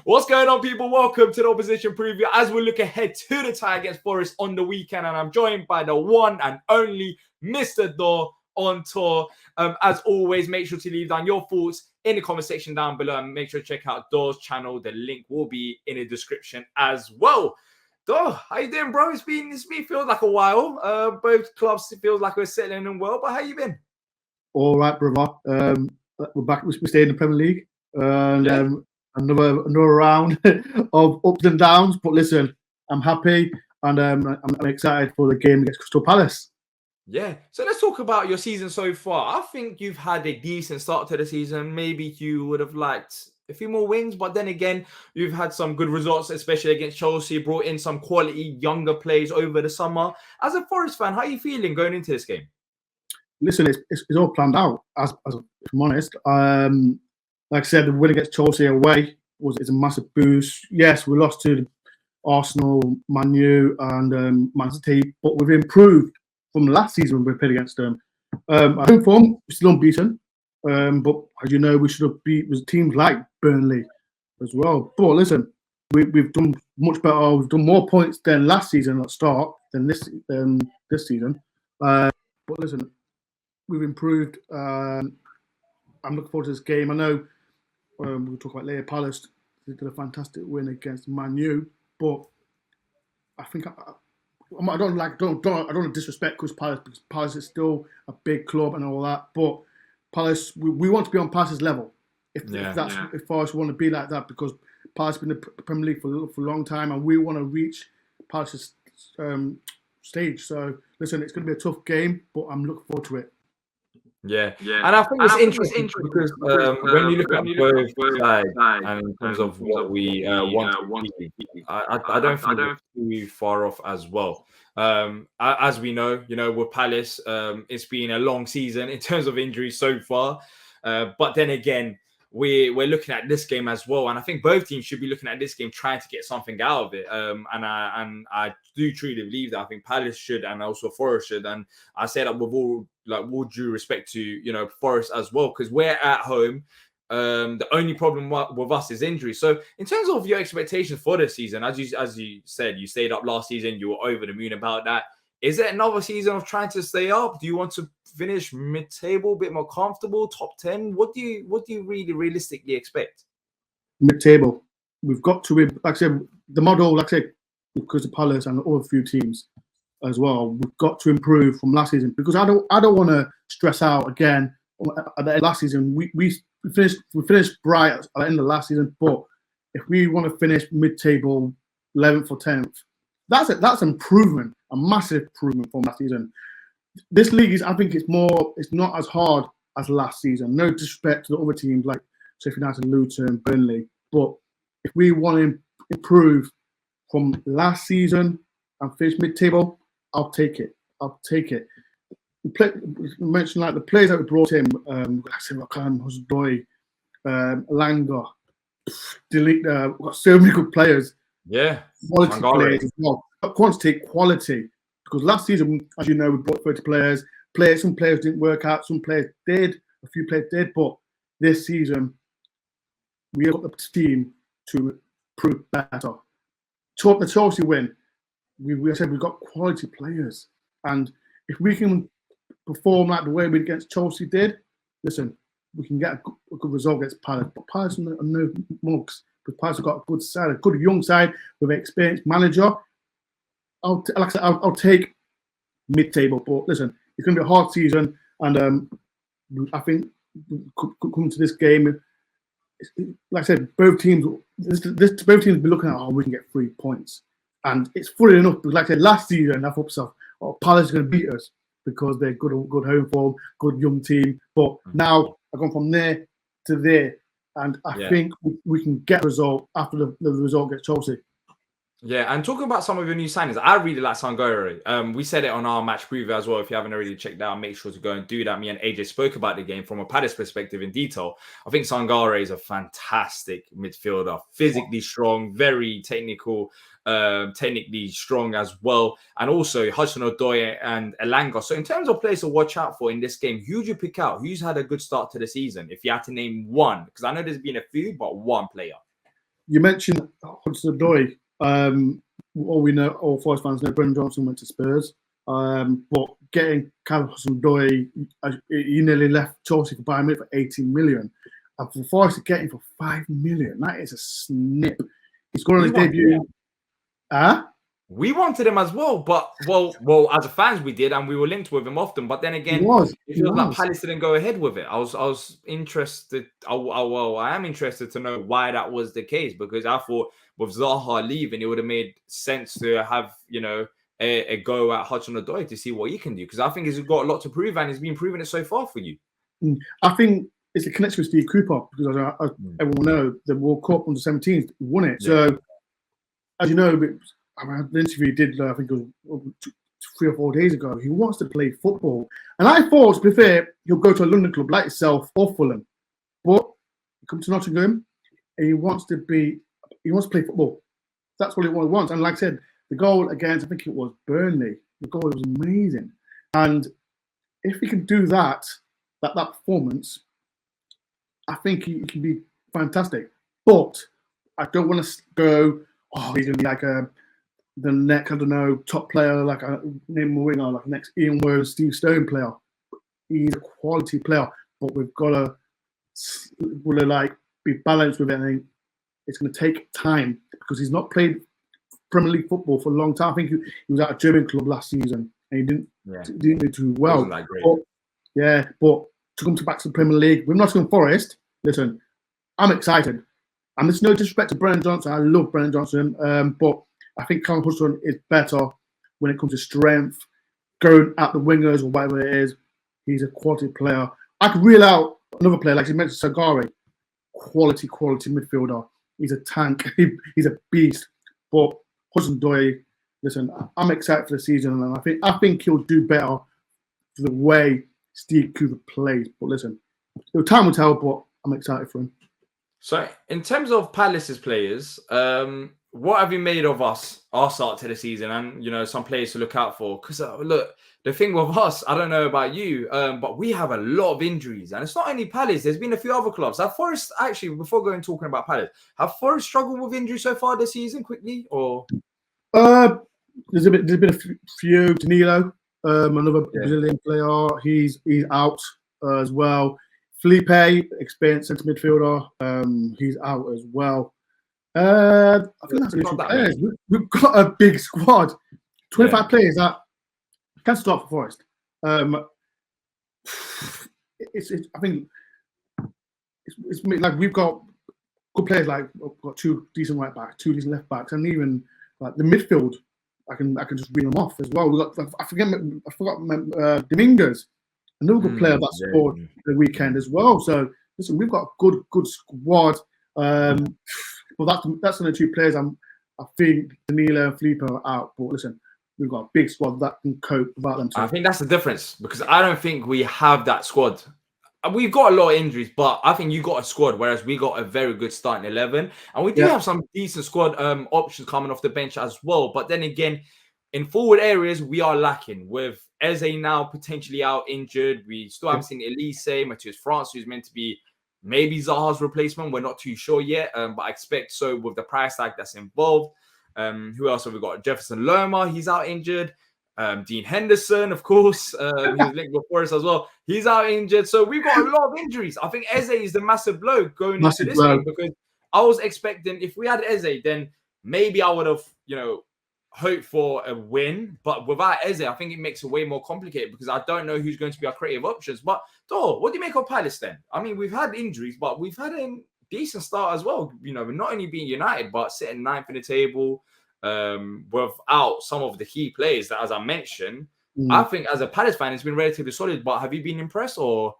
What's going on, people? Welcome to the opposition preview as we look ahead to the tie against Forest on the weekend. And I'm joined by the one and only Mr. Dore On Tour. As always, make sure to leave down your thoughts in the comment section down below, and make sure to check out Dore's channel. The link will be in the description as well. Dore, how you doing, bro? It's been feels like a while. Both clubs feels like we're settling in well, but how you been? All right, brother. We're back. We stay in the Premier League, and another round of ups and downs. But listen, I'm happy, and I'm excited for the game against Crystal Palace. Yeah, so let's talk about your season so far. I think you've had a decent start to the season. Maybe you would have liked a few more wins, but then again, you've had some good results, especially against Chelsea, brought in some quality younger players over the summer. As a Forest fan, how are you feeling going into this game? Listen, it's all planned out, as if I'm honest. Like I said, the win against Chelsea away is a massive boost. Yes, we lost to Arsenal, Man U, and Man City, but we've improved from last season when we played against them. At home form, we're still unbeaten. But as you know, we should have beat teams like Burnley as well. But listen, we've done much better. We've done more points than last season at start than this season. But listen, we've improved. I'm looking forward to this game. I know we'll talk about later. Palace did a fantastic win against Man U, but I think I don't want to disrespect Crystal Palace, because Palace is still a big club and all that. But Palace, we want to be on Palace's level. If Forest want to be like that, because Palace has been in the Premier League for a long time, and we want to reach Palace's stage. So listen, it's going to be a tough game, but I'm looking forward to it. Yeah, and I think it's interesting because when you look at both sides and in terms of what we want to be, I don't think we're too far off as well. As we know, with Palace, it's been a long season in terms of injuries so far. But then again, we're looking at this game as well, and I think both teams should be looking at this game trying to get something out of it. And I do truly believe that. I think Palace should, and also Forest should. And I say that with all due respect to Forest as well, because we're at home. The only problem with us is injury. So in terms of your expectations for this season, as you said, you stayed up last season, you were over the moon about that. Is it another season of trying to stay up? Do you want to finish mid-table, a bit more comfortable, top 10? What do you really realistically expect? Mid-table. We've got to be, like I said, the model, like I said, because of Palace and all a few teams as well. We've got to improve from last season, because I don't want to stress out again. At the end of last season, we finished bright at the end of last season, but if we want to finish mid-table, 11th or 10th, that's improvement, a massive improvement from last season. This league I think it's not as hard as last season. No disrespect to the other teams like Sheffield United, Luton, Burnley, but if we want to improve from last season and finish mid-table, I'll take it. Mention like the players that we brought in, like I said, Hosdoy, Langer, we've got so many good players. Yeah, quality players as well. Not quantity, quality. Because last season, as you know, we brought 30 players. Some players didn't work out, some players did, a few players did. But this season, we got the team to prove better. The Chelsea win, we said we've got quality players, and if we can perform like the way we against Chelsea did, listen, we can get a good result against Palace. But Palace are no mugs. Because Palace have got a good side, a good young side with an experienced manager. I'll take mid-table, but listen, it's going to be a hard season, and I think coming to this game, like I said, both teams will be looking at we can get 3 points, and it's funny enough. Like I said, last season I thought myself, Palace is going to beat us because they're good home form, good young team. But now I've gone from there to there, and I think we can get a result after the result against Chelsea. Yeah, and talking about some of your new signings, I really like Sangare. We said it on our match preview as well. If you haven't already checked that out, make sure to go and do that. Me and AJ spoke about the game from a Palace perspective in detail. I think Sangare is a fantastic midfielder, physically strong, very technical, technically strong as well. And also Hudson-Odoi and Elanga. So in terms of players to watch out for in this game, who'd you pick out? Who's had a good start to the season? If you had to name one, because I know there's been a few, but one player. you mentioned Hudson-Odoi. All we know, all Forest fans know, Brendan Johnson went to Spurs. But getting Callum Hudson-Odoi, he nearly left Chelsea for Bayern Munich for 18 million. And for Forest to get him for 5 million, that is a snip. He's going on his debut. We wanted him as well, but well, as a fans we did, and we were linked with him often. But then again, it feels like Palace didn't go ahead with it. I was interested. I am interested to know why that was the case, because I thought with Zaha leaving, it would have made sense to have a go at Hudson-Odoi to see what he can do, because I think he's got a lot to prove, and he's been proving it so far for you. I think it's a connection with Steve Cooper, because as everyone knows, the World Cup under 17s won it. Yeah. So as you know, the interview he did, I think it was 3 or 4 days ago. He wants to play football, and I thought, to be fair, he'll go to a London club like yourself or Fulham, but he comes to Nottingham and he wants to play football. That's what he wants. And like I said, the goal against, I think it was Burnley, the goal was amazing. And if he can do that performance, I think he can be fantastic. But I don't want to go, he's going to be like the next, I don't know, top player, like a name a winger, like next Ian Ward, Steve Stone player. He's a quality player, but we've got to be balanced with it. And it's going to take time, because he's not played Premier League football for a long time. I think he was at a German club last season and he didn't do too well. But to come back to the Premier League with Nottingham Forest, listen, I'm excited. And there's no disrespect to Brendan Johnson. I love Brendan Johnson, but I think Callum Hudson is better when it comes to strength, going at the wingers or whatever it is. He's a quality player. I could reel out another player, like you mentioned, Sagari. Quality midfielder. He's a tank. He's a beast. But Hudson-Odoi, listen, I'm excited for the season, and I think he'll do better for the way Steve Cooper plays. But listen, time will tell, but I'm excited for him. So, in terms of Palace's players, what have you made of our start to the season, and some players to look out for? Because look, the thing with us, I don't know about you, but we have a lot of injuries, and it's not only Palace. There's been a few other clubs. Have Forest, actually, before talking about Palace, have Forest struggled with injuries so far this season? Quickly, or there's been a few. Danilo, another Brazilian player, he's out as well. Felipe, experienced centre midfielder, he's out as well. I think that's enough players. We've got a big squad, 25 players that can start for Forest. I think it's like we've got good players. Like we've got 2 decent right backs, 2 decent left backs, and even like the midfield. I can just read them off as well. We got I forgot Dominguez, another good player that scored the weekend as well. So listen, we've got a good squad. Well, that's only 2 players. I think Danilo and Felipe are out. But listen, we've got a big squad that can cope without them too. I think that's the difference, because I don't think we have that squad. We've got a lot of injuries, but I think you got a squad, whereas we got a very good starting 11. And we do have some decent squad options coming off the bench as well. But then again, in forward areas, we are lacking. With Eze now potentially out injured. We still haven't seen Elise, Matthias France, who's meant to be maybe Zaha's replacement. We're not too sure yet, but I expect so with the price tag that's involved. Who else have we got? Jefferson Lerma, he's out injured. Dean Henderson, of course, who's linked with Forest as well. He's out injured. So we've got a lot of injuries. I think Eze is the massive blow going into this game, because I was expecting, if we had Eze, then maybe I would have, hoped for a win. But without Eze, I think it makes it way more complicated, because I don't know who's going to be our creative options. But Dore, what do you make of Palace then? I mean, we've had injuries, but we've had a decent start as well. Not only being United, but sitting 9th in the table. Without some of the key players that, as I mentioned, I think as a Palace fan, it's been relatively solid. But have you been impressed, or?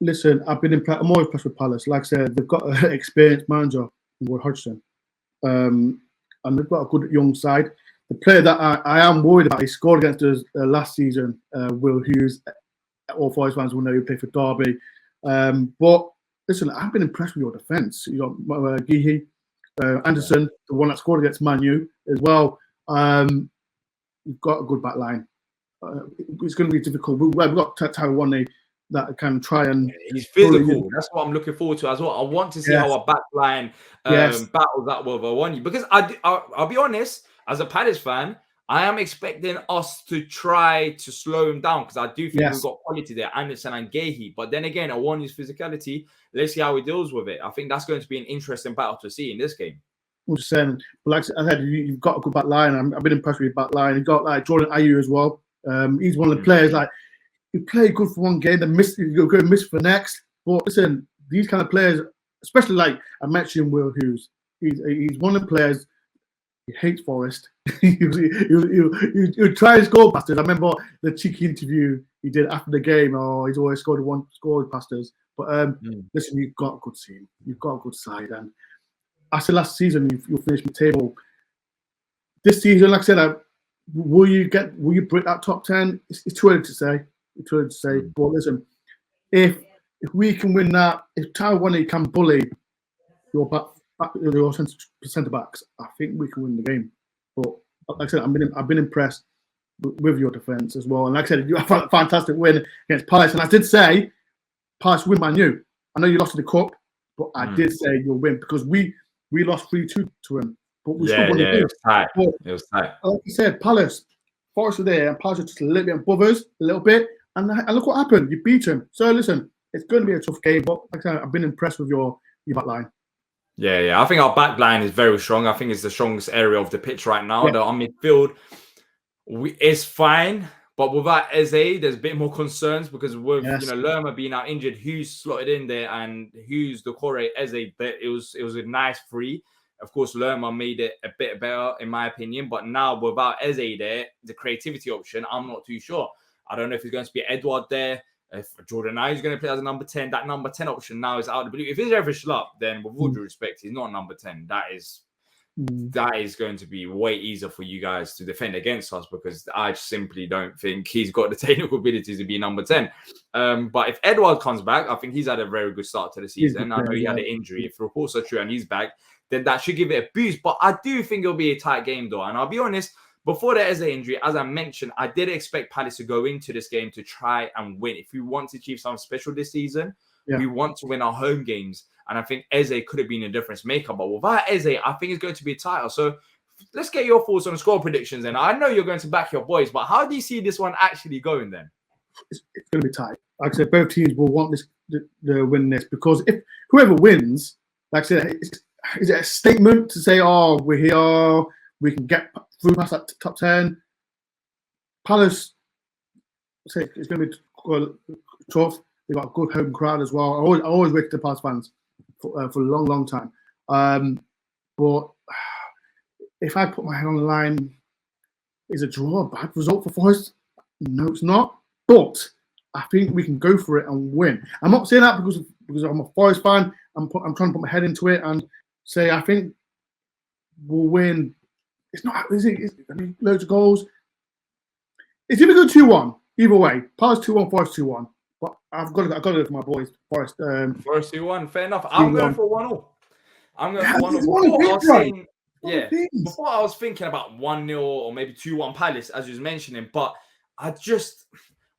Listen, I've been impressed. I'm more impressed with Palace. Like I said, they've got an experienced manager, Roy Hodgson, and they've got a good young side. The player that I am worried about, he scored against us last season, Will Hughes. All Forest fans will know he played for Derby. But listen, I've been impressed with your defence. You got Gihi, Anderson, the one that scored against Man U as well. You've got a good back line. It's going to be difficult. We've got Taiwo Wane, that can try and. He's physical. That's what I'm looking forward to as well. I want to see how our back line battles that with Awoniyi, because I'll be honest, as a Palace fan, I am expecting us to try to slow him down because I do think we've got quality there, Anderson and Gehi. But then again, Awoniyi's physicality, let's see how he deals with it. I think that's going to be an interesting battle to see in this game. I'm just saying, but like I said, you've got a good back line. I've been impressed with your back line. You've got like Jordan Ayew as well. He's one of the players, like, you play good for one game, then you're going to miss for the next. But listen, these kind of players, especially like I mentioned Will Hughes, he's one of the players. He hates Forest. he would try and score past us. I remember the cheeky interview he did after the game. Oh, he's always scored past us. But listen, you've got a good team. You've got a good side. And I said last season you'll finish the table. This season, like I said, will you break that top 10? It's too early to say. It's too early to say. But listen, if we can win that, if Awoniyi can bully your your centre backs, I think we can win the game. But like I said, I've been impressed with your defence as well. And like I said, you had a fantastic win against Palace. And I did say Palace win Man U. I know you lost in the cup, but I did say you'll win because we lost 3-2 to him. But we still won the game. It was tight. It was tight. Like you said, Palace, Forest were there, and Palace were just a little bit above us, a little bit. And look what happened. You beat him. So listen, it's going to be a tough game, but like I said, I've been impressed with your back line. Yeah. I think our back line is very strong. I think it's the strongest area of the pitch right now. Yeah. Our midfield is fine, but without Eze, there's a bit more concerns because with Lerma being out injured, Hughes slotted in there, and Hughes, Decore, Eze, it was a nice free. Of course, Lerma made it a bit better in my opinion, but now without Eze there, the creativity option, I'm not too sure. I don't know if it's going to be Edouard there. If Jordan Ayew is going to play as a number 10, that number 10 option now is out of the blue. If it's ever Schlupp, then with all due respect, he's not number 10. That is going to be way easier for you guys to defend against us because I simply don't think he's got the technical abilities to be number 10. But if Edouard comes back, I think he's had a very good start to the season. I know he had an injury. If reports are true and he's back, then that should give it a boost. But I do think it'll be a tight game, though. And I'll be honest, before the Eze injury, as I mentioned, I did expect Palace to go into this game to try and win. If we want to achieve something special this season, we want to win our home games. And I think Eze could have been a difference maker. But without Eze, I think it's going to be a title. So let's get your thoughts on the score predictions. And I know you're going to back your boys, but how do you see this one actually going then? It's going to be tight. Like I said, both teams will want this to win this because if whoever wins, like I said, is it a statement to say, oh, we're here, we can get through past that top 10? Palace, it's going to be tough. They've got a good home crowd as well. I always wait to the Palace fans for a long, long time. But if I put my head on the line, is a draw a bad result for Forest? No, it's not. But I think we can go for it and win. I'm not saying that because I'm a Forest fan. I'm trying to put my head into it and say I think we'll win. It's not. Loads of goals. It's either go 2-1 either way. Palace 2-1, Forest 2-1. But I've got to go for my boys. Forest. Forest 2-1. Fair enough. I'm going for 1-0. I'm going for 1-0. Before I was thinking about 1-0 or maybe 2-1 Palace, as you was mentioning, but I just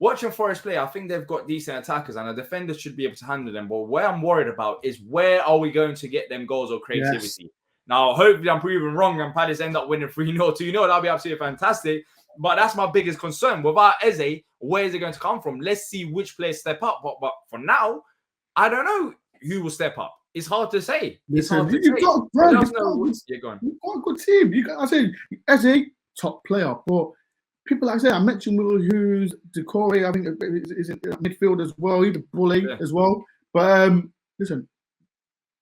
watching Forest play, I think they've got decent attackers and the defenders should be able to handle them. But where I'm worried about is where are we going to get them goals or creativity? Yes. Now, hopefully I'm proven wrong and Palace end up winning 3-0, 2-0. That'll be absolutely fantastic. But that's my biggest concern. Without Eze, where is it going to come from? Let's see which players step up. But for now, I don't know who will step up. It's hard to say. You've got a good team. I say Eze, top player. But people like I said, I mentioned Will Hughes, Decore, I think is in midfield as well. He's a bully as well. But listen,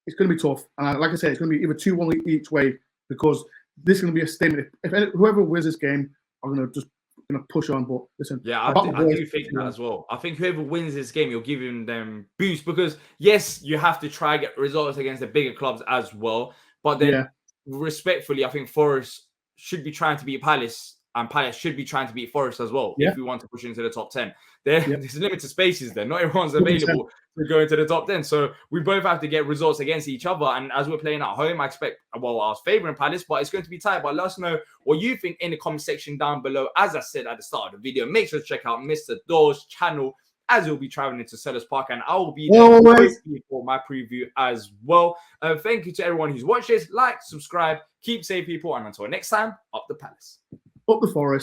it's going to be tough. And like I said, it's going to be either 2-1 each way because this is going to be a statement. If whoever wins this game, I'm going to push on. But listen, I do think that as well. I think whoever wins this game, you're giving them boost because yes, you have to try and get results against the bigger clubs as well. But then, respectfully, I think Forest should be trying to beat Palace. And Palace should be trying to beat Forest as well if we want to push into the top 10. There's limited spaces there. Not everyone's available to go into the top 10. So we both have to get results against each other. And as we're playing at home, I was favouring Palace, but it's going to be tight. But let us know what you think in the comment section down below. As I said at the start of the video, make sure to check out Mr. Dore's channel as he'll be traveling to Sellers Park, and I will be there for my preview as well. Thank you to everyone who's watched this. Like, subscribe, keep safe, people, and until next time, up the Palace. Up the Forest.